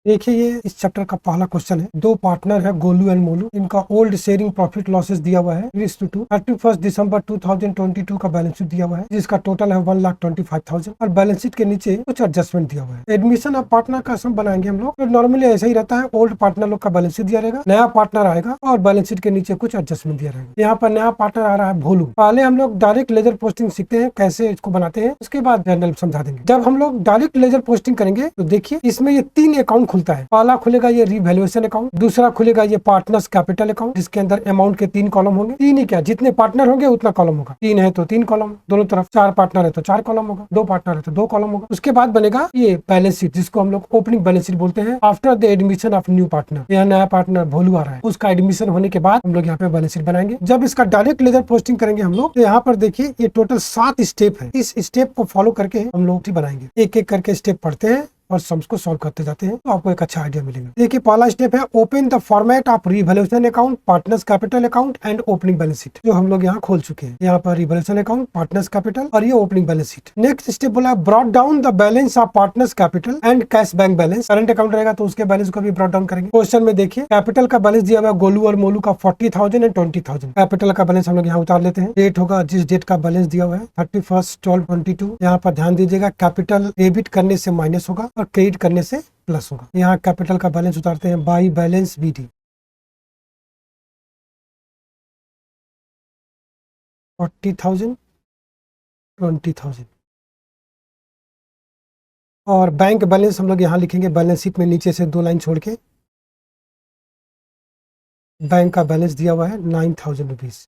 देखिए ये इस चैप्टर का पहला क्वेश्चन है। दो पार्टनर है गोलू एंड मोलू, इनका ओल्ड शेयरिंग प्रॉफिट लॉसेस दिया हुआ है 31 दिसंबर 2022 का बैलेंस शीट दिया हुआ है, जिसका टोटल है 1,25,000 और बैलेंस शीट के नीचे कुछ एडजस्टमेंट दिया हुआ है। एडमिशन ऑफ पार्टनर का सम बनाएंगे हम लोग, तो नॉर्मली ऐसा ही रहता है। ओल्ड पार्टनर लोग का बैलेंस शीट दिया रहेगा, नया पार्टनर आएगा और बैलेंस शीट के नीचे कुछ एडजस्टमेंट दिया रहेगा। यहाँ पर नया पार्टनर आ रहा है भोलू। पहले हम लोग डायरेक्ट लेजर पोस्टिंग सीखते हैं कैसे इसको बनाते हैं, उसके बाद जनरल समझा देंगे। जब हम लोग डायरेक्ट लेजर पोस्टिंग करेंगे तो देखिए इसमें ये 3 अकाउंट खुलता है। पहला खुलेगा ये रिवैल्यूएशन अकाउंट, दूसरा खुलेगा ये पार्टनर्स कैपिटल अकाउंट जिसके अंदर अमाउंट के 3 कॉलम होंगे। 3 ही क्या, जितने पार्टनर होंगे उतना कॉलम होगा। 3 है तो 3 कॉलम दोनों तरफ, 4 पार्टनर है तो 4 कॉलम होगा, 2 पार्टनर है तो 2 कॉलम होगा। उसके बाद बनेगा ये बैलेंस शीट जिसको हम लोग ओपनिंग बैलेंस शीट बोलते हैं। After the admission of new partner, यह नया पार्टनर भोलू आ रहा है, उसका एडमिशन होने के बाद हम लोग यहाँ पे बैलेंस शीट बनाएंगे। जब इसका डायरेक्ट लेजर पोस्टिंग करेंगे हम लोग, तो यहाँ पर देखिए ये टोटल 7 स्टेप है। इस स्टेप को फॉलो करके हम लोग बनाएंगे। एक एक करके स्टेप पढ़ते हैं और सम्स को सॉल्व करते जाते हैं, तो आपको एक अच्छा आइडिया मिलेगा। देखिए पहला स्टेप है open the format of revaluation account, partners capital account and opening balance sheet, जो हम लोग यहाँ खोल चुके हैं। यहाँ पर रिवैल्यूएशन अकाउंट, पार्टनर्स कैपिटल और ये opening balance sheet. Next step बोला brought down the balance of partners capital and cash bank balance. Current account रहेगा तो उसके बैलेंस को भी ब्रॉट डाउन करेंगे। क्वेश्चन में देखिए कैपिटल का बैलेंस दिया हुआ है गोलू और मोलू का 40,000 एंड 20,000। कैपिटल का बैलेंस हम लोग यहाँ उतार लेते हैं। डेट होगा जिस डेट का बैलेंस दिया हुआ है 31/12/22। यहाँ पर ध्यान दीजिएगा कैपिटल डेबिट करने से माइनस होगा और क्रेडिट करने से प्लस होगा। यहाँ कैपिटल का बैलेंस उतारते हैं बाई बैलेंस बीडी 40,000 20,000 और बैंक बैलेंस हम लोग यहाँ लिखेंगे बैलेंस शीट में नीचे से 2 लाइन छोड़ के। बैंक का बैलेंस दिया हुआ है 9,000 रुपीज।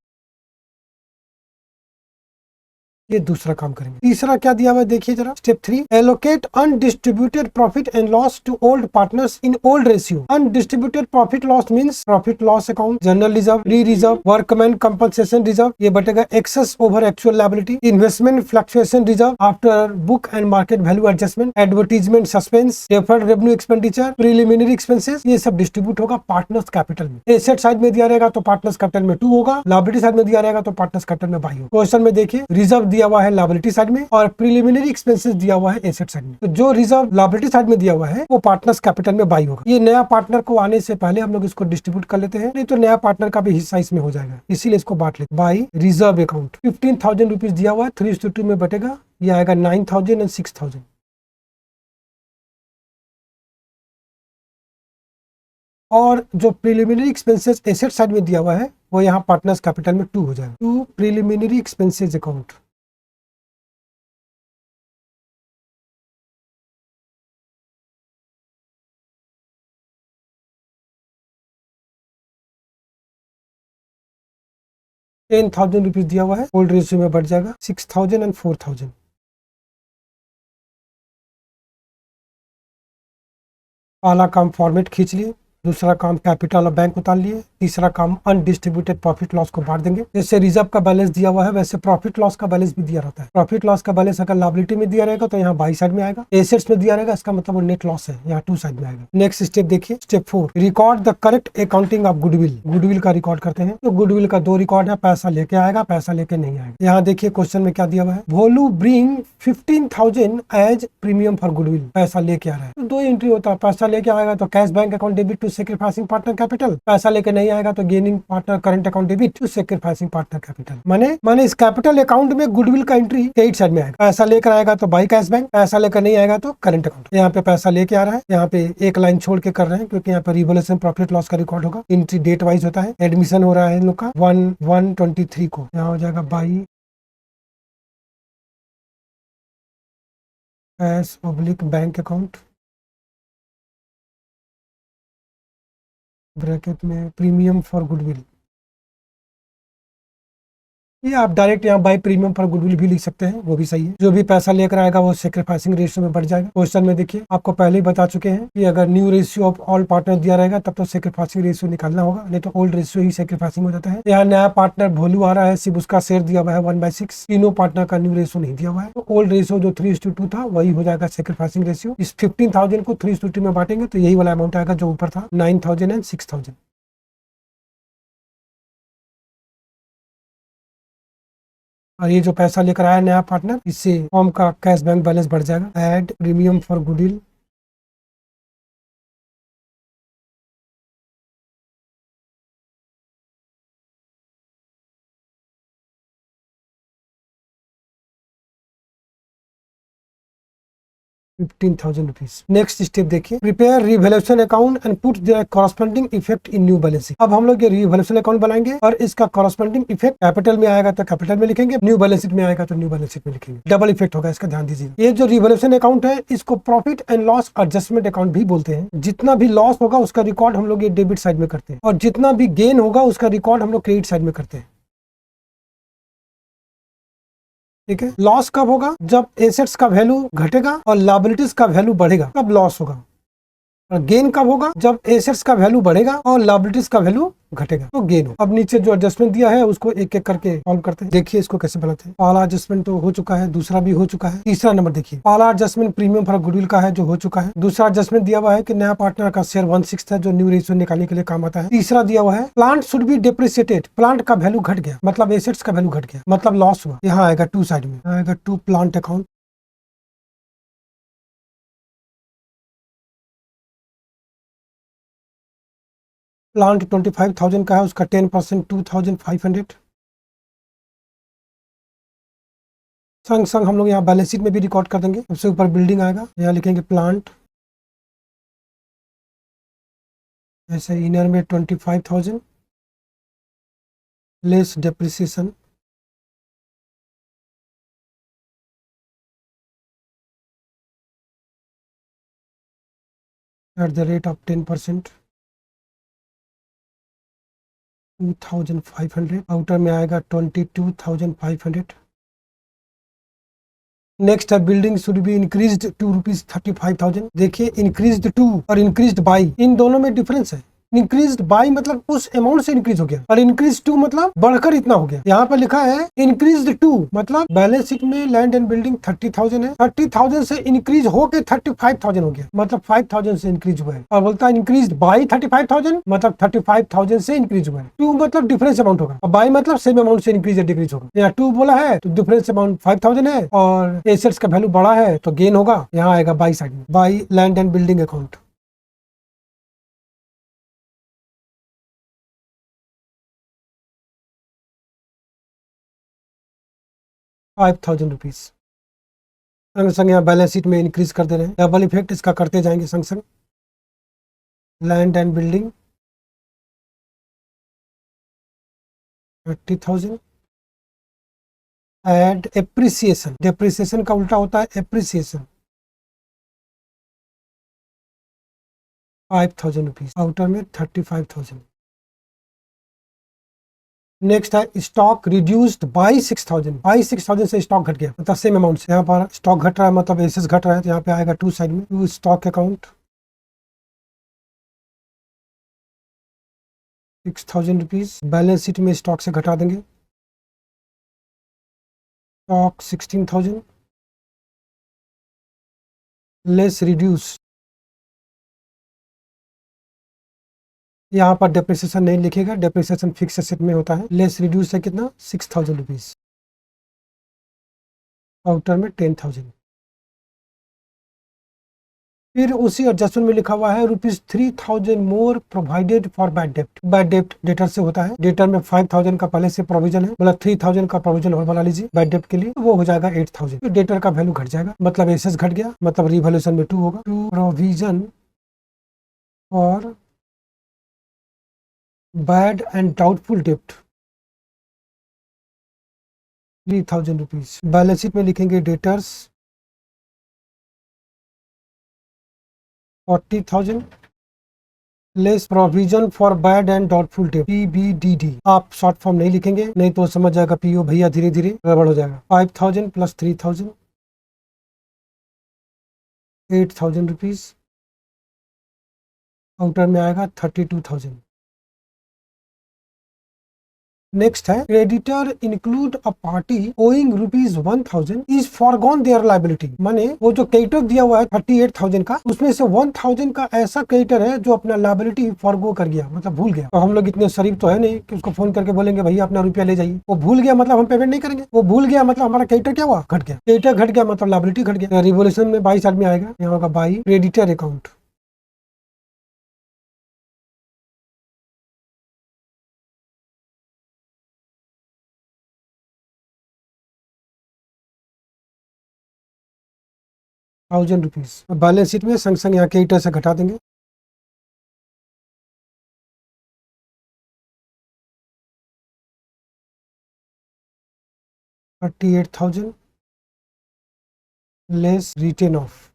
ये दूसरा काम करेंगे। तीसरा क्या दिया हुआ है देखिए जरा, step 3 allocate undistributed profit and loss to old partners in old ratio. Undistributed profit loss means profit loss account, general reserve, re reserve, workman compensation reserve, ये बटेगा excess over actual liability, investment fluctuation reserve after book and market value adjustment, advertisement suspense, deferred revenue expenditure, preliminary expenses, ये सब distribute होगा partners capital में। Asset side में दिया रहेगा तो पार्टनर्स कैपिटल में 2 होगा, लायबिलिटी साइड में दिया रहेगा तो पार्टनर्स कैपिटल में 22 होगा। क्वेश्चन में देखिए रिजर्व दिया हुआ है लायबिलिटी साइड में और प्रीलिमिनरी एक्सपेंसेस दिया हुआ है एसेट साइड में। तो जो रिजर्व लायबिलिटी साइड में दिया हुआ है वो पार्टनर्स कैपिटल में 22 होगा। ये नया पार्टनर को आने से पहले हम लोग इसको डिस्ट्रीब्यूट कर लेते हैं, नहीं तो नया पार्टनर का भी हिस्सा इसमें हो जाएगा, इसीलिए इसको बांट लेते बाई रिजर्व अकाउंट। 15,000 रुपीज दिया हुआ है, 3:2 में बटेगा, ये आएगा 9,000 एंड 6,000। और जो प्रीलिमिनरी एक्सपेंसेस एसेट साइड में दिया हुआ है वो यहाँ पार्टनर्स कैपिटल में 2 हो जाएगा। 2 प्रीलिमिनरी एक्सपेंसेस अकाउंट। ₹10,000 दिया हुआ है, ओल्ड रेशियो में बढ़ जाएगा 6,000 एंड 4,000। पहला काम फॉर्मेट खींच लिए, दूसरा काम कैपिटल और बैंक उतार लिए, तीसरा काम अनडिस्ट्रीब्यूटेड प्रॉफिट लॉस को बांट देंगे। जैसे रिजर्व का बैलेंस दिया हुआ है वैसे प्रॉफिट लॉस का बैलेंस भी दिया रहता है। प्रॉफिट लॉस का बैलेंस अगर लायबिलिटी में दिया रहेगा तो यहाँ बाई साइड में आएगा, एसेट्स में दिया रहेगा इसका मतलब वो नेट लॉस है, यहाँ 2 साइड में आएगा। नेक्स्ट स्टेप देखिए, step 4 record the correct accounting of goodwill. Goodwill का रिकॉर्ड करते हैं। तो गुडविल का 2 रिकॉर्ड है, पैसा लेके आएगा, पैसा लेके नहीं आएगा। यहाँ देखिए क्वेश्चन में क्या दिया हुआ है, Bholu bring 15,000 as premium for goodwill, पैसा लेके आ रहा है। तो 2 एंट्री होता है, पैसा लेके आएगा तो cash bank account debit to sacrificing partner capital, पैसा लेके नहीं आएगा तो gaining partner current account debit to sacrificing partner capital. माने इस कैपिटल अकाउंट में गुडविल का एंट्री क्रेडिट साइड में आएगा। पैसा लेकर आएगा तो बाई कैश बैंक, पैसा लेकर नहीं आएगा तो करंट अकाउंट। यहाँ पे पैसा लेके आ रहा है, यहाँ पे एक लाइन छोड़ के कर रहे हैं क्योंकि यहाँ पे रिवैल्यूएशन प्रॉफिट लॉस का रिकॉर्ड होगा। एंट्री डेट वाइज होता है। एडमिशन हो रहा है इन लोग का 1/1/23 को, यहाँ हो जाएगा by cash public bank account bracket में प्रीमियम फॉर गुडविल। ये आप डायरेक्ट यहाँ बाय प्रीमियम पर गुडविल भी लिख सकते हैं, वो भी सही है। जो भी पैसा लेकर आएगा वो सैक्रिफाइसिंग रेशियो में बढ़ जाएगा। क्वेश्चन में देखिए आपको पहले ही बता चुके हैं कि अगर new ratio of all partner दिया रहेगा तब तो सैक्रिफाइसिंग रेशियो निकालना होगा, नहीं तो ओल्ड रेशियो ही सैक्रिफाइसिंग हो जाता है। यहाँ नया पार्टनर भोलू आ रहा है, सिर्फ उसका शेयर दिया हुआ है 1/6। तीनों पार्टनर का न्यू रेशियो नहीं दिया हुआ है, तो ओल्ड रेशियो जो 3:2 था वही हो जाएगा सैक्रिफाइसिंग रेशियो। इस 15,000 को 3:2 में बांटेंगे तो यही वाला अमाउंट आएगा जो ऊपर था, 9,000 एंड 6,000। और ये जो पैसा लेकर आया नया पार्टनर, इससे फॉर्म का कैश बैंक बैलेंस बढ़ जाएगा। Add premium for goodwill 15,000 rupees. Next step देखिए, prepare revaluation account and put the corresponding effect in new balance sheet. अब हम लोग ये रिवैल्यूएशन अकाउंट बनाएंगे और इसका कॉरस्पॉन्डिंग इफेक्ट कैपिटल में आएगा तो कैपिटल में लिखेंगे, न्यू बैलेंस शीट में आएगा तो न्यू बैलेंस शीट में लिखेंगे। डबल इफेक्ट होगा, इसका ध्यान दीजिए। ये जो रिवैल्यूएशन अकाउंट है इसको profit and loss adjustment account भी बोलते हैं। जितना भी लॉस होगा उसका रिकॉर्ड हम लोग ये डेबिट साइड में करते हैं और जितना भी गेन होगा उसका रिकॉर्ड हम लोग क्रेडिट साइड में करते हैं। ठीक है, लॉस कब होगा? जब एसेट्स का वैल्यू घटेगा और लायबिलिटीज का वैल्यू बढ़ेगा, तब लॉस होगा। और गेन कब होगा? जब एसेट्स का वैल्यू बढ़ेगा और लायबिलिटीज का वैल्यू घटेगा तो गेन हो। अब नीचे जो एडजस्टमेंट दिया है उसको एक एक करके सॉल्व करते हैं। देखिए इसको कैसे बनाते हैं। पहला एडजस्टमेंट तो हो चुका है, दूसरा भी हो चुका है, तीसरा नंबर देखिए। पहला एडजस्टमेंट प्रीमियम फॉर गुडविल का है जो हो चुका है। दूसरा एडजस्टमेंट दिया हुआ है कि नया पार्टनर का शेयर 1/6 है जो न्यू रेशियो निकालने के लिए काम आता है। तीसरा दिया हुआ है plant should be depreciated, plant का वैल्यू घट गया मतलब एसेट्स का वैल्यू घट गया मतलब लॉस हुआ। यहाँ आएगा टू साइड में आएगा टू प्लांट अकाउंट। प्लांट 25,000 का है, उसका 10% 2,500। संग संग हम लोग यहाँ बैलेंस शीट में भी रिकॉर्ड कर देंगे। सबसे ऊपर बिल्डिंग आएगा, यहाँ लिखेंगे प्लांट, ऐसे इनर में 25,000 less depreciation, at the rate of 10% 2,500। Outer में आएगा 22,500। नेक्स्ट है building should be increased to ₹35,000। देखिए इंक्रीज्ड टू और इंक्रीज्ड बाई, इन दोनों में डिफरेंस है। इंक्रीज्ड बाई मतलब उस अमाउंट से इंक्रीज हो गया और इंक्रीज टू मतलब बढ़कर इतना हो गया। यहाँ पर लिखा है इंक्रीज्ड टू मतलब बैलेंस शीट में लैंड एंड बिल्डिंग 30,000 है, 30,000 से इंक्रीज होके 35,000 हो गया मतलब 5,000 से इंक्रीज हुआ है। और बोलता है इंक्रीज बाई 35,000 मतलब 35,000 से इंक्रीज हुआ है। टू मतलब डिफरेंस अमाउंट होगा और बाई मतलब सेम अमाउंट से इंक्रीज या डिक्रीज होगा। यहाँ टू बोला है तो डिफरेंस अमाउंट 5,000 है और एसेट्स का वैल्यू बड़ा है तो गेन होगा। यहाँ आएगा बाई साइड में, by land and building account. 5,000 rupees. संग संग यहाँ बैलेंस शीट में इंक्रीज कर दे रहे हैं, डबल इफेक्ट इसका करते जाएंगे संग संग। Land and building 30,000 add appreciation, depreciation का उल्टा होता है एप्रिसिएशन, 5,000 रुपीज। आउटर में 35,000। नेक्स्ट है स्टॉक रिड्यूस्ड बाई 6,000, बाई 6,000 से स्टॉक घट गया मतलब सेम अमाउंट से। यहाँ पर स्टॉक घट रहा है मतलब एसेस घट रहा है तो यहाँ पे आएगा टू साइड में to stock account 6,000 rupees. Balance sheet में स्टॉक से घटा देंगे, स्टॉक 16,000 लेस रिड्यूस। यहाँ पर डेप्रिसिएशन नहीं लिखेगा, डेप्रिसिएशन फिक्स एसेट में होता है। लेस रिड्यूस है कितना 6,000 रुपीज। आउटर में 10,000। फिर उसी एडजस्टमेंट में लिखा हुआ है ₹3,000 मोर प्रोवाइडेड फॉर बैड डेप्ट। बैड डेप्ट डेटर से होता है, डेटर में 5,000 का पहले से प्रोविजन है मतलब 3,000 का प्रोविजन और बना लीजिए बैड डेप्ट के लिए, तो वो हो जाएगा 8,000। तो डेटर का वैल्यू घट जाएगा मतलब एसेस घट गया मतलब रिवैल्यूएशन में 2 होगा। To provision for bad and doubtful डेप्ट 3,000 रुपीज। बैलेंस शीट में लिखेंगे debtors 40,000 less provision for bad and doubtful debt PBDD। आप शॉर्ट फॉर्म नहीं लिखेंगे नहीं तो समझ जाएगा PO भैया धीरे धीरे गड़बड़ हो जाएगा। 5,000 प्लस 3,000 8,000 रुपीज। काउंटर में आएगा 32,000। नेक्स्ट है creditor include a party owing ₹1,000 is foregone there liability. माने वो जो क्रेडिटर दिया हुआ है 38,000 का, उसमें से 1,000 का ऐसा क्रेडिटर है जो अपना लाइबिलिटी फॉरगो कर गया मतलब भूल गया। तो हम लोग इतने शरीफ तो है नहीं कि उसको फोन करके बोलेंगे भैया अपना रुपया ले जाइए। वो भूल गया मतलब हम पेमेंट नहीं करेंगे, वो भूल गया मतलब हमारा क्रेडिटर क्या हुआ घट गया, क्रेडिटर घट गया मतलब लाइबिलिटी घट गया। रिवोल्यूशन में 22 आदमी आएगा, यहाँ होगा by creditor account. 1000 rupees balance sheet में संग संग यहाँ क्रेडिटर से घटा देंगे। 38,000 less written off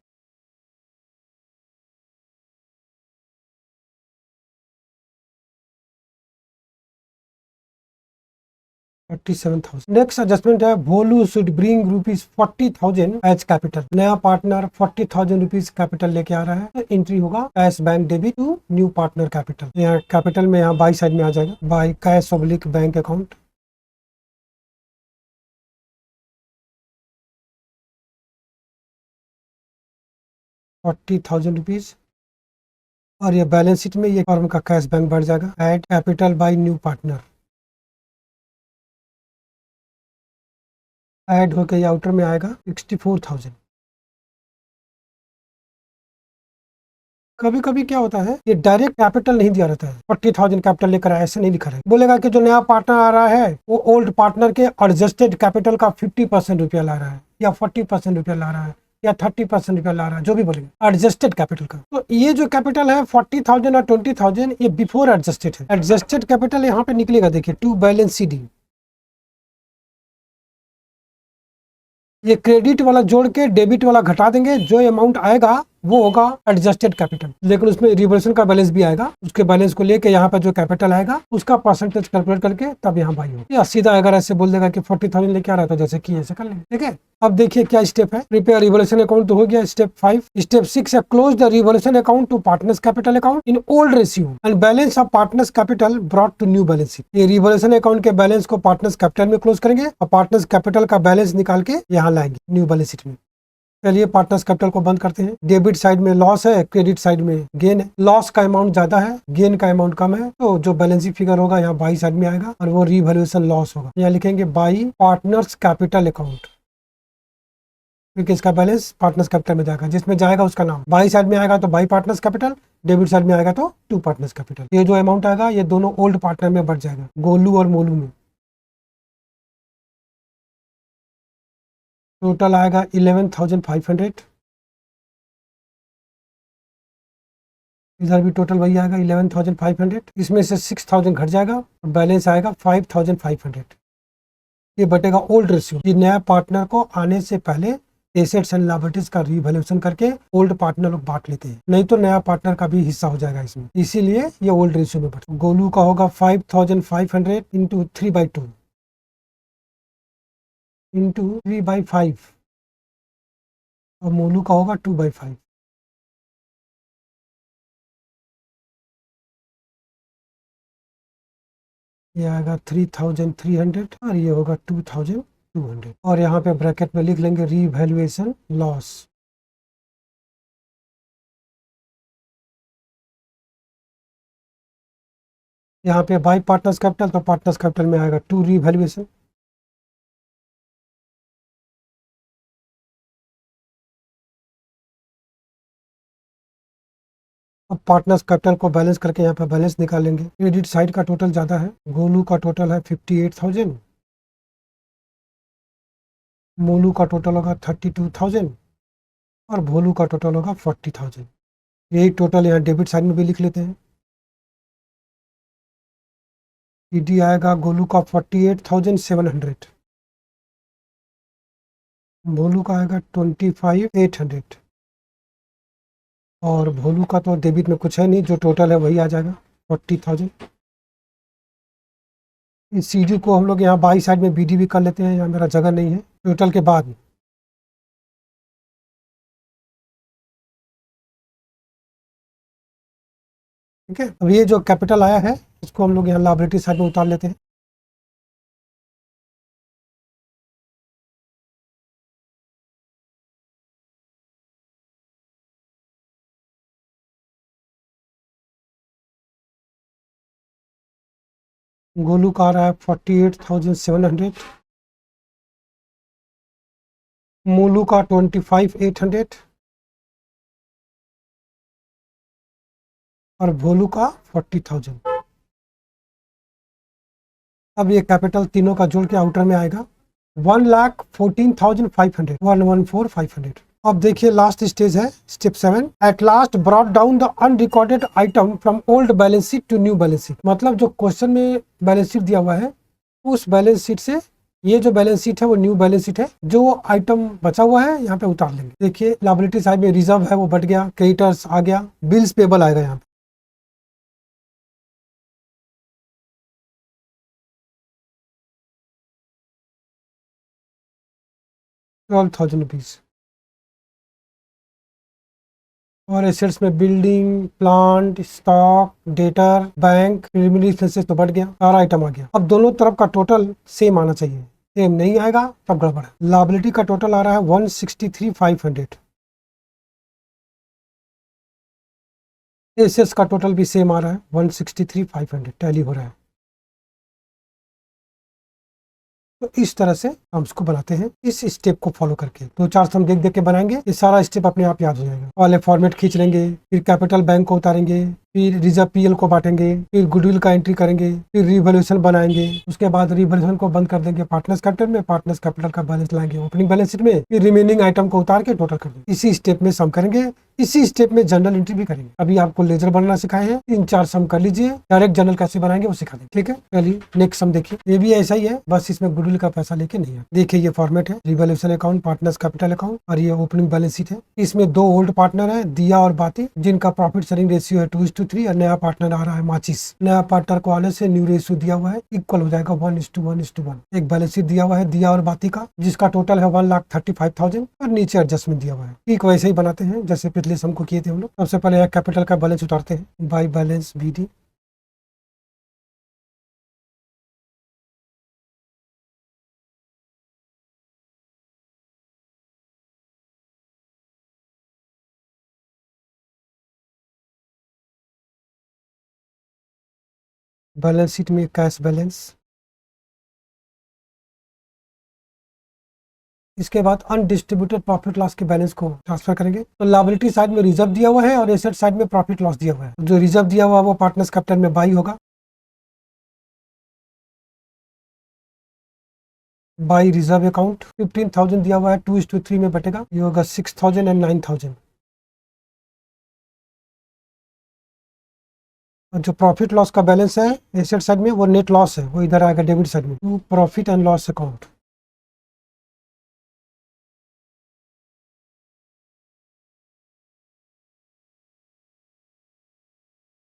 37,000। Next adjustment है Bholu should bring ₹40,000 as capital. नया पार्टनर 40,000 रुपीज कैपिटल लेके आ रहा है, तो एंट्री होगा cash bank debit to new partner capital. यहाँ कैपिटल में यहाँ बाई साइड में आ जाएगा, by cash oblique bank account. ₹40,000 और ये बैलेंस शीट में ये फर्म का कैश बैंक बढ़ जाएगा। Add capital by new partner, add होकर ये आउटर में आएगा 64,000। कभी कभी क्या होता है, ये डायरेक्ट कैपिटल नहीं दिया रहता है, 40,000 कैपिटल लेकर आया, ऐसे नहीं लिखा है। बोलेगा कि जो नया पार्टनर आ रहा है वो ओल्ड पार्टनर के एडजस्टेड कैपिटल का 50% रुपया ला रहा है, या 40% रुपया ला रहा है, या 30% रुपया ला रहा है, जो भी बोलेगा एडजस्टेड कैपिटल का। तो ये जो कैपिटल है 40,000 और 20,000 ये बिफोर एडजस्टेड है। एडजस्टेड कैपिटल यहाँ पे निकलेगा, देखिए टू बैलेंस शीट। ये क्रेडिट वाला जोड़ के डेबिट वाला घटा देंगे, जो अमाउंट आएगा वो होगा एडजस्टेड कैपिटल, लेकिन उसमें रिवर्सन का बैलेंस भी आएगा। उसके बैलेंस को लेके यहाँ पर जो कैपिटल आएगा उसका परसेंटेज कैलकुलेट करके तब यहाँ बाई होगा। या सीधा अगर ऐसे बोल देगा कि 40,000 लेके आ रहा था, जैसे कि ऐसे कर लेंगे। ठीक है, अब देखिए क्या स्टेप है। प्रिपेयर रिवोल्यूशन अकाउंट तो हो गया, स्टेप 5। स्टेप 6 है close the revolution account to partners capital account in old ratio and balance of partners capital brought to new balance sheet. ये रिवोल्यूशन अकाउंट के बैलेंस को पार्टनर्स कैपिटल में close करेंगे और पार्टनर्स कैपिटल का balance निकाल के यहाँ लाएंगे न्यू बैलेंस शीट में। चलिए पार्टनर्स कैपिटल को बंद करते हैं। डेबिट साइड में लॉस है, क्रेडिट साइड में गेन है। लॉस का अमाउंट ज्यादा है, गेन का अमाउंट कम है, तो जो बैलेंस फिगर होगा यहाँ बाई साइड में आएगा और वो रिवैल्यूएशन लॉस होगा। यहाँ लिखेंगे बाई पार्टनर्स कैपिटल अकाउंट, क्योंकि इसका बैलेंस पार्टनर्स कैपिटल में जाएगा, जिसमें जाएगा उसका नाम। बाई साइड में आएगा तो by partners capital, debit side में आएगा तो टू पार्टनर्स कैपिटल। ये जो अमाउंट आएगा ये दोनों ओल्ड पार्टनर में बढ़ जाएगा, गोलू और मोलू में। टोटल आएगा 11,500। इधर भी टोटल वही आएगा 11,500। इसमें से 6,000 घट जाएगा, बैलेंस आएगा 5,500। ये बटेगा ओल्ड रेशियो। ये नया पार्टनर को आने से पहले एसेट्स एंड लायबिलिटीज का रिवैल्यूएशन करके ओल्ड पार्टनर लोग बांट लेते हैं, नहीं तो नया पार्टनर का भी हिस्सा हो जाएगा इसमें, इसीलिए ये ओल्ड रेशियो में बढ़ता है। गोलू का होगा 5,500 इंटू 3/2 इंटू 3/5 और मोलू का होगा 2/5। ये आएगा 3,300 और ये होगा 2,200। और यहाँ पे ब्रैकेट में लिख लेंगे रीवैल्यूएशन लॉस। यहाँ पे बाई पार्टनर्स कैपिटल, तो पार्टनर्स कैपिटल में आएगा 2 रीवैल्यूएशन। अब पार्टनर्स कैपिटल को बैलेंस करके यहाँ पे बैलेंस निकालेंगे। क्रेडिट साइड का टोटल ज़्यादा है, गोलू का टोटल है 58,000, मोलू का टोटल होगा 32,000 और भोलू का टोटल होगा 40,000। यही टोटल यहाँ डेबिट साइड में भी लिख लेते हैं। ईडी आएगा गोलू का 48,700, भोलू का आएगा 25,800 और भोलू का तो डेबिट में कुछ है नहीं, जो टोटल है वही आ जाएगा 40,000। इस सीडी को हम लोग यहाँ बाई साइड में बीडी भी कर लेते हैं, यहाँ मेरा जगह नहीं है। टोटल के बाद ठीक है, अब ये जो कैपिटल आया है इसको हम लोग यहाँ लायबिलिटी साइड में उतार लेते हैं। गोलू का आ रहा है 48,700, मोलू का 25,800 और भोलू का 40,000। अब ये कैपिटल तीनों का जोड़ के आउटर में आएगा 1,14,500, 1,14,500। अब देखिए लास्ट स्टेज है step 7। At last brought down the unrecorded item from old balance sheet to new balance sheet. मतलब जो क्वेश्चन में बैलेंस शीट दिया हुआ है उस बैलेंस शीट से ये जो बैलेंस शीट है वो न्यू बैलेंस शीट है, जो आइटम बचा हुआ है यहाँ पे उतार लेंगे। देखिए लायबिलिटी साइड में रिजर्व है वो बढ़ गया, क्रेडिटर्स आ गया, बिल्स पेबल आएगा यहाँ पे। 12,000 रुपीज। और एसेट्स में building, plant, stock, debtor, bank, preliminary expenses तो बढ़ गया, सारा आइटम आ गया। अब दोनों तरफ का टोटल सेम आना चाहिए, सेम नहीं आएगा तब गड़बड़ है। लायबिलिटी का टोटल आ रहा है 163,500। एसेट्स का टोटल भी सेम आ रहा है 163,500 टैली हो रहा है। तो इस तरह से हम इसको बनाते हैं, इस स्टेप को फॉलो करके। दो चार सम देख देख के बनाएंगे, ये सारा स्टेप अपने आप याद हो जाएगा। पहले फॉर्मेट खींच लेंगे, फिर कैपिटल बैंक को उतारेंगे, फिर रिजर्व पीएल को बांटेंगे, फिर गुडविल का एंट्री करेंगे, फिर रिवोल्यूशन बनाएंगे, उसके बाद रिवोल्यूशन को बंद कर देंगे पार्टनर्स कैपिटल में, पार्टनर्स कैपिटल का बैलेंस लाएंगे ओपनिंग बैलेंस शीट में, फिर रिमेनिंग आइटम को उतार के टोटल कर देंगे। इसी स्टेप में सम करेंगे, इसी स्टेप में जनरल एंट्री भी करेंगे। अभी आपको लेजर बनाना सिखाए हैं, 3-4 सम कर लीजिए, डायरेक्ट जनरल कैसे बनाएंगे वो सिखा देंगे। ठीक है, चलिए नेक्स्ट सम देखिए। ये भी ऐसा ही है, बस इसमें गुडविल का पैसा लेके नहीं है। देखिए ये फॉर्मेट है, revolution account, partners capital account और ये ओपनिंग बैलेंस शीट है। इसमें दो ओल्ड पार्टनर है, दिया और बाती, जिनका प्रॉफिट शेयरिंग रेशियो है 2:3 और नया पार्टनर आ रहा है माचिस। नया पार्टनर को आने से न्यू रेशियो दिया हुआ है, इक्वल हो जाएगा 1:1:1। एक बैलेंस शीट दिया हुआ है दिया और बाती का, जिसका टोटल है 1,35,000 और नीचे एडजस्टमेंट दिया हुआ है। ठीक वैसे ही बनाते हैं जैसे पिछले सम को किए थे हम लोग। सबसे पहले कैपिटल का बैलेंस उतारते हैं, by balance BD। Balance sheet में कैश बैलेंस, इसके बाद अनडिस्ट्रीब्यूटेड प्रॉफिट लॉस के बैलेंस को ट्रांसफर करेंगे। तो लायबिलिटी साइड में रिजर्व दिया हुआ है और एसेट साइड में प्रॉफिट लॉस दिया हुआ है। जो रिजर्व दिया हुआ है वो पार्टनर्स कैपिटल में बाई होगा, बाई रिजर्व अकाउंट। 15,000 दिया हुआ है, 2:3 में बटेगा, ये होगा 6,000 एंड 9,000। और जो प्रॉफिट लॉस का बैलेंस है एसेट साइड में वो नेट लॉस है, वो इधर आएगा डेबिट साइड में, to profit and loss account.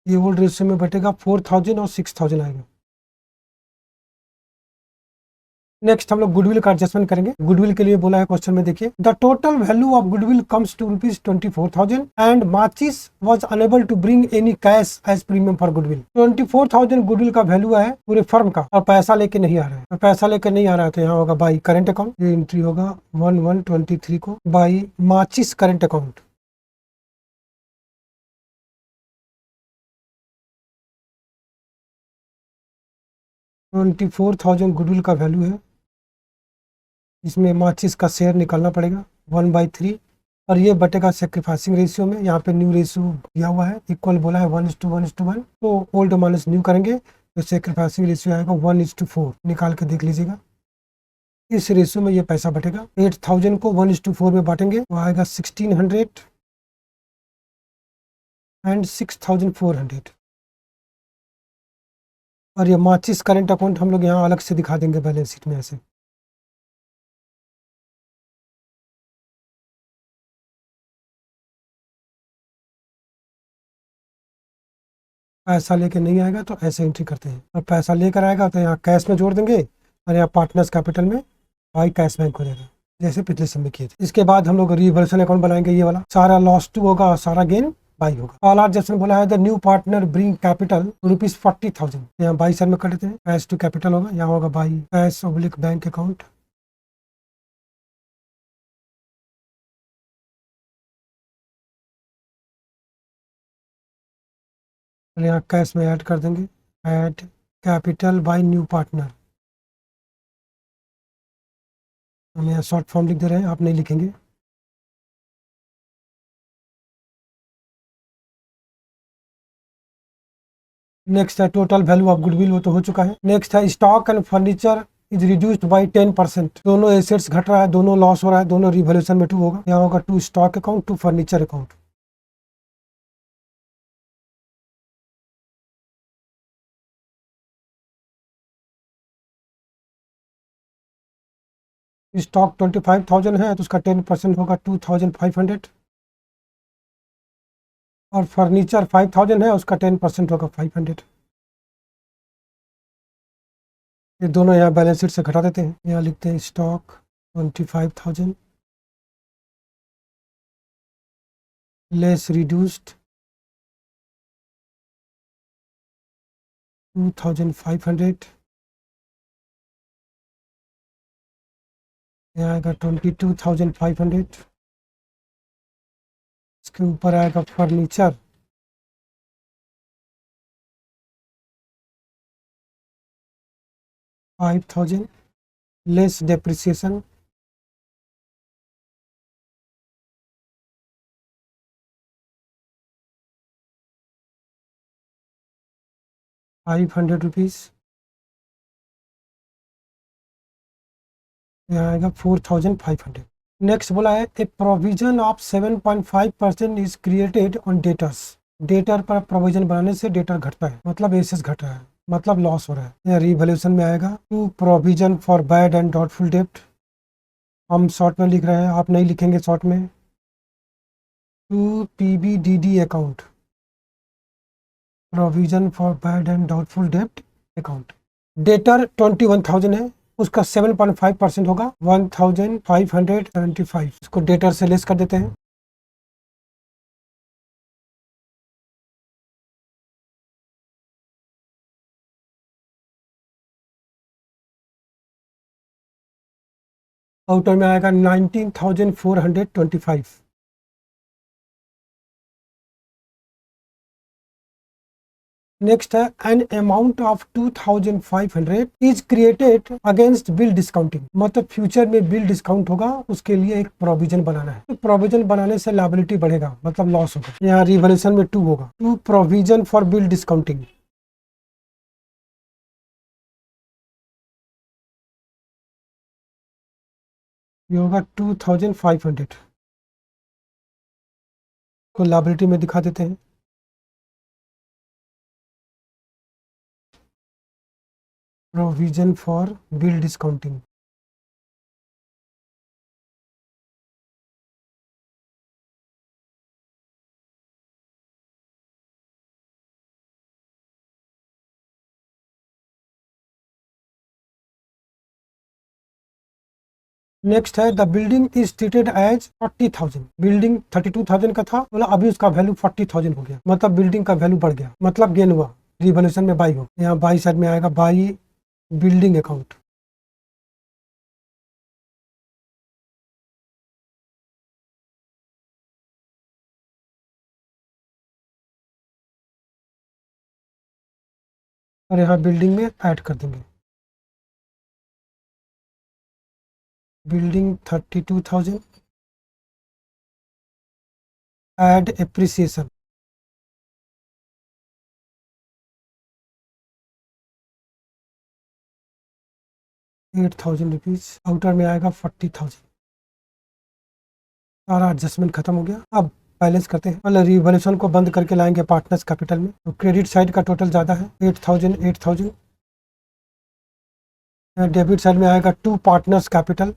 ये ओल्ड रेशियो में बटेगा 4,000 और 6,000 आएगा। नेक्स्ट हम लोग गुडविल का एडजस्टमेंट करेंगे। गुडविल के लिए बोला है क्वेश्चन में, देखिए the total value of goodwill comes to ₹24,000 and माचिस was unable to bring any cash as premium for goodwill. 24,000 goodwill का वैल्यू है पूरे फर्म का और पैसा लेके नहीं आ रहा है। तो पैसा लेके नहीं आ रहा है तो यहाँ होगा बाई करंट अकाउंट, ये एंट्री होगा 1/1/23 को बाई माचिस करंट अकाउंट। $24,000 गुडविल का वैल्यू है, इसमें माचिस का शेयर निकालना पड़ेगा 1/3 और ये बटेगा सेक्रीफाइसिंग रेशियो में। यहाँ पे न्यू रेशियो दिया हुआ है, इक्वल बोला है 1:1:1, तो ओल्ड माइनस न्यू करेंगे तो सेक्रीफाइसिंग रेशियो आएगा 1:4। निकाल के देख लीजिएगा, इस रेशियो में ये पैसा बटेगा। 8,000 को 1:4 में बांटेंगे तो आएगा 1,600 एंड 6,400। और ये माचिस करंट अकाउंट हम लोग यहाँ अलग से दिखा देंगे बैलेंस शीट में ऐसे। पैसा लेके नहीं आएगा तो ऐसे एंट्री करते हैं, और पैसा लेकर आएगा तो यहाँ कैश में जोड़ देंगे और यहाँ पार्टनर्स कैपिटल में बाई कैश बैंक हो जाएगा, जैसे पिछले समय किए थे। इसके बाद हम लोग रिवर्सल अकाउंट बनाएंगे, ये वाला सारा लॉस टू होगा और सारा गेन बाई होगा। ऑल आर जैसे बोला है the new partner bring capital ₹40,000, यहाँ बाई साइड में कर देते हैं, कैश टू कैपिटल होगा, यहाँ होगा by cash oblique bank account. यहाँ कैश में ऐड कर देंगे, add capital by new partner. हम यहाँ शॉर्ट फॉर्म लिख दे रहे हैं, आप नहीं लिखेंगे। नेक्स्ट है टोटल वैल्यू ऑफ गुडविल, वो तो हो चुका है। नेक्स्ट है stock and furniture is reduced by 10%। दोनों एसेट्स घट रहा है, दोनों लॉस हो रहा है, दोनों रिवैल्यूएशन में 2 होगा। यहाँ होगा 2 stock account, 2 furniture account. Stock 25,000 है तो उसका 10% होगा 2,500, और फर्नीचर 5,000 है उसका 10% होगा 500। ये दोनों यहाँ बैलेंस शीट से घटा देते हैं। यहाँ लिखते हैं स्टॉक 25,000 लेस रिड्यूस्ड 2,500, यहाँ आएगा 22,500। इसके ऊपर आएगा फर्नीचर 5,000 लेस डेप्रिसिएशन 500 रुपीज़। यहाँ आएगा 4,500। नेक्स्ट बोला है ए provision of 7.5% is created on debtors. Debtor पर प्रोविजन बनाने से डेटर घटता है, मतलब एसेस घट रहा है, मतलब लॉस हो रहा है। यहाँ रिवैल्यूएशन में आएगा to provision for bad and doubtful डेब्ट। हम शॉर्ट में लिख रहे हैं, आप नहीं लिखेंगे शॉर्ट में। To PBDD account, provision for bad and doubtful डेब्ट अकाउंट। डेटर 21,000 है, उसका 7.5% होगा 1,575। इसको डेटर से लेस कर देते हैं। आउटर में आएगा 19,425। नेक्स्ट है an amount of 2,500 is created against bill discounting. मतलब फ्यूचर में बिल डिस्काउंट होगा, उसके लिए एक प्रोविजन बनाना है। तो प्रोविजन बनाने से लायबिलिटी बढ़ेगा, मतलब लॉस होगा। यहाँ रिवैल्यूएशन में 2 होगा, to provision for bill discounting. ये होगा 2,500 को लायबिलिटी में दिखा देते हैं। Provision for bill discounting. Next है the building is treated as 40,000। Building 32,000 का था, बोला अभी उसका वैल्यू 40,000 हो गया, मतलब बिल्डिंग का वैल्यू बढ़ गया, मतलब गेन हुआ। रिवैल्यूएशन में बाई हो, यहाँ बाई साइड में आएगा बाई बिल्डिंग अकाउंट। और यहाँ बिल्डिंग में ऐड कर देंगे। Building 32,000 add appreciation 8,000 rupees. Outer में आएगा 40,000। सारा एडजस्टमेंट खत्म हो गया। अब बैलेंस करते हैं, मतलब रिवैल्यूएशन को बंद करके लाएंगे पार्टनर्स कैपिटल में। तो क्रेडिट साइड का टोटल ज़्यादा है 8,000 8,000। डेबिट साइड में आएगा टू पार्टनर्स कैपिटल,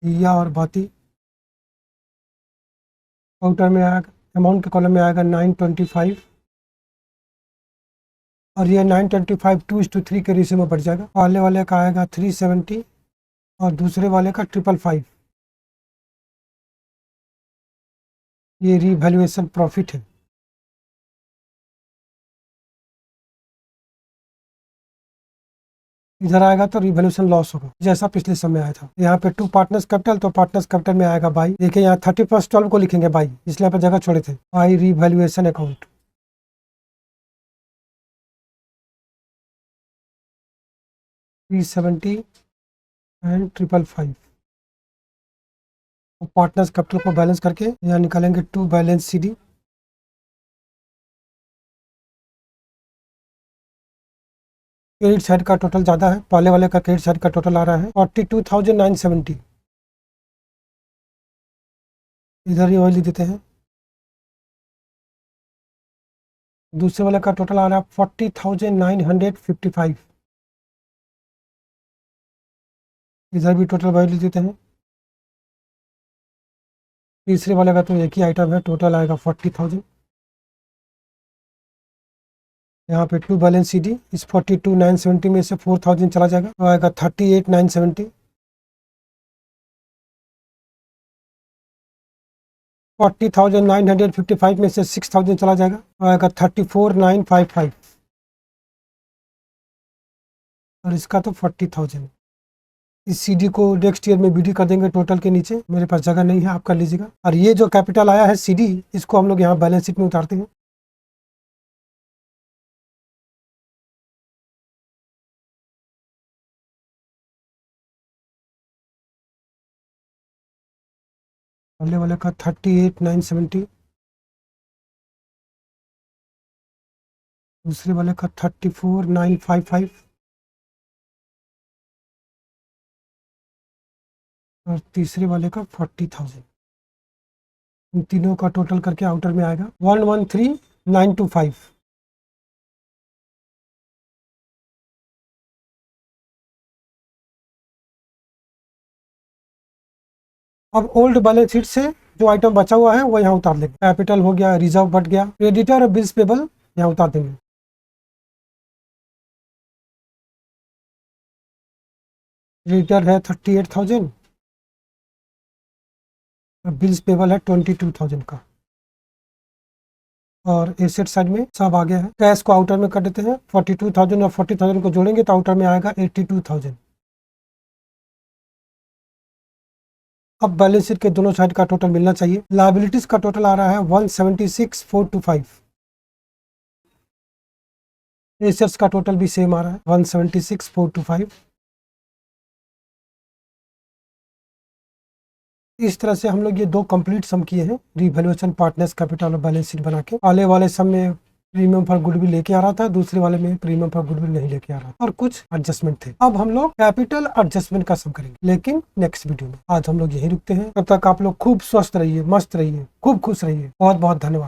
दिया और बाती। आउटर में आएगा अमाउंट के कॉलम में आएगा 925, और ये 925 2:3 के रेशियो में बढ़ जाएगा। पहले वाले का आएगा 370 और दूसरे वाले का 555। ये रिवैल्यूएशन प्रॉफिट है। इधर आएगा तो रिवैल्यूएशन लॉस होगा, जैसा पिछले समय आया था। यहाँ पे टू पार्टनर्स कैपिटल, तो पार्टनर्स कैपिटल में आएगा बाई। देखिए यहाँ 31/12 को लिखेंगे बाई, इसलिए यहाँ पे जगह छोड़े थे। By revaluation account 370 and 555। Partners capital को बैलेंस करके यहाँ निकालेंगे to balance CD। Credit side का टोटल ज़्यादा है, पहले वाले का क्रेडिट साइड का टोटल आ रहा है 42,970। इधर ही वैल्यू देते हैं। दूसरे वाले का टोटल आ रहा है 40,955। इधर भी टोटल वैल्यू देते हैं। तीसरे वाले का तो एक ही आइटम है, टोटल आएगा 40,000। यहाँ पे टू बैलेंस सी डी, इस 42,970 में से 4,000 चला जाएगा तो आएगा 38,970। 40,955 में से 6,000 चला जाएगा तो आएगा 34,955। और इसका तो 40,000। इस सीडी को नेक्स्ट ईयर में बीडी कर देंगे टोटल के नीचे, मेरे पास जगह नहीं है, आप कर लीजिएगा। और ये जो कैपिटल आया है सीडी, इसको हम लोग यहाँ बैलेंस शीट में उतारते हैं। पहले वाले का 38,970, दूसरे वाले का 34,955 और तीसरे वाले का 40,000। इन तीनों का टोटल करके आउटर में आएगा 113,925। अब ओल्ड बैलेंस शीट से जो आइटम बचा हुआ है वो यहाँ उतार लेंगे। कैपिटल हो गया, रिजर्व बढ़ गया, क्रेडिटर और बिल्स पेबल यहाँ उतार देंगे। क्रेडिटर है 38,000 और बिल्स पेबल है 22,000 का। और एसेट साइड में सब आ गया है। कैश को आउटर में कर देते हैं। 42,000 और 40,000 को जोड़ेंगे तो आउटर में आएगा 82,000। अब बैलेंस शीट के दोनों साइड का टोटल मिलना चाहिए। लायबिलिटीज का टोटल आ रहा है 176,425। एसेट्स का टोटल भी सेम आ रहा है 176,425। इस तरह से हम लोग ये दो कंप्लीट सम किए हैं, रिवैल्यूएशन, पार्टनर्स कैपिटल और बैलेंस शीट बना के। पहले वाले सम में प्रीमियम फॉर गुडविल लेके आ रहा था, दूसरे वाले में प्रीमियम फॉर गुडविल नहीं लेके आ रहा था और कुछ एडजस्टमेंट थे। अब हम लोग कैपिटल एडजस्टमेंट का सम करेंगे, लेकिन नेक्स्ट वीडियो में। आज हम लोग यही रुकते हैं। तब तक आप लोग खूब स्वस्थ रहिए, मस्त रहिए, खूब खुश रहिए। बहुत बहुत धन्यवाद।